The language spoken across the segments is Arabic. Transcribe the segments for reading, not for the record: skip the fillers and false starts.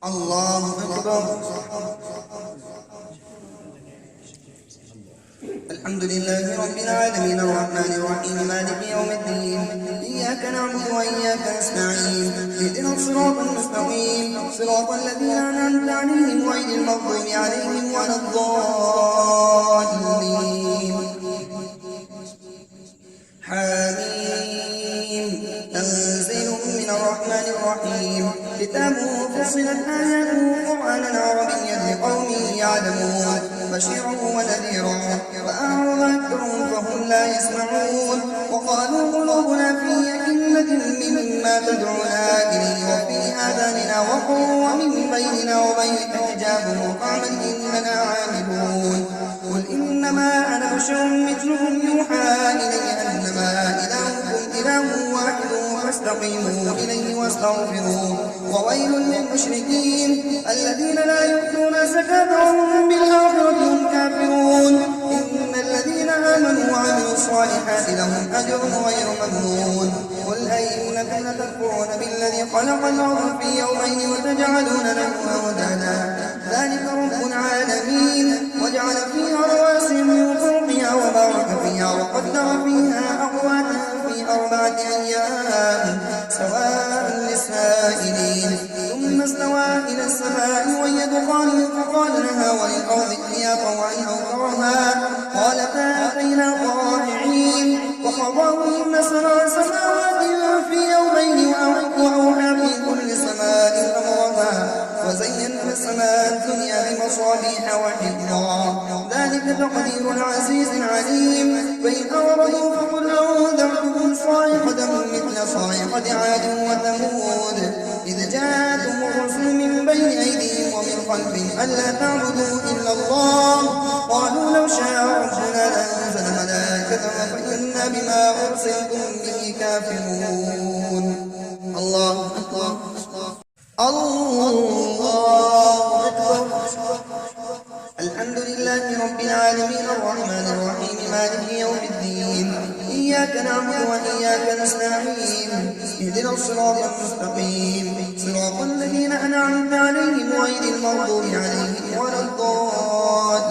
الله أكبر. الحمد لله رب العالمين الرحمن الرحيم مالك يوم الدين. إياك نعبد وإياك نستعين. اهدنا الصراط المستقيم صراط الذين أنعمت عليهم غير المغضوب عليهم ولا الضالين. حميم. تنزيل من الرحمن الرحيم. كتابه فصلت آياته قرآنا عربيا لقوم يعلمون بشيرا ونذيرا فأعرض أكثرهم فهم لا يسمعون وقالوا قلوبنا في أكنة مما تدعونا إليه وفي آذاننا وقر ومن بيننا وبينك حجاب فاعمل إننا عاملون. قل إنما أنا بشر مثلكم يوحى إلي أنما إلهكم إله واحد فاستقيموا إليه واستغفروه. وويل للمشركين الذين لا يؤتون الزكاة وهم بالآخرة هم كافرون. إن الذين آمنوا وعملوا الصالحات لهم أجر غير ممنون. قل أئنكم لتكفرون بالذي خلق الأرض في يومين وتجعلون له أندادا ذلك رب العالمين وجعل فيها رواسي من فوقها وبارك فيها وقدر فيها أقواتها في 4 أيام سواء للسائلين. ثم استوى إلى السماء وهي دخان فقال لها وللأرض ائتيا طوعا أو كرها قالتا أتينا طائعين. وقضاهن 7 سماوات في يومين وأوحى في كل سماء أمرها وزينا السماء الدنيا بمصابيح وحفظا ذلك تقدير العزيز العليم. فإن أعرضوا فقل أنذرتكم صاعقة مثل صاعقة عاد وثمود إذ جاءتهم الرسل من بين أيديهم ومن خلفهم ألا تعبدوا إلا الله قالوا لو شاء ربنا لأنزل ملائكة فإنا بما أرسلتم به كافرون. الله أكبر. الله أكبر. الحمد لله رب العالمين الرحمن الرحيم مالك يوم الدين. إياك نعبد وإياك نستعين. اهدنا الصراط المستقيم صراط الذين أنعمت عليهم غير المغضوب عليهم ولا الضالين.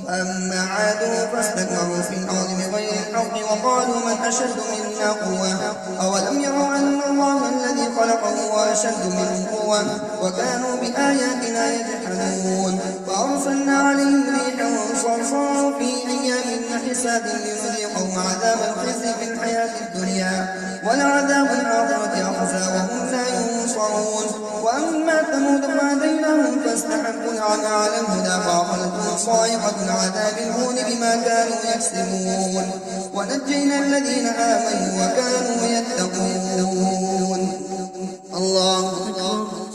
فأما عاد فاستكبروا في الأرض بغير الحق وقالوا من أشد منا قوة أولم يروا أن الله الذي خلقهم وأشد منهم قوة وكانوا بآياتنا يجحدون. فأرسلنا عليهم ريحا صرصرا في أيام نحسات لنذيقهم عذاب الخزي في الحياة الدنيا ولعذاب الآخرة أخزى وهم لا ينصرون. وأما ثمود فهديناهم فاستحبوا العمى على الهدى فأخذتهم صاعقة العذاب الهون بما كانوا يكسبون. ونجينا الذين آمنوا وكانوا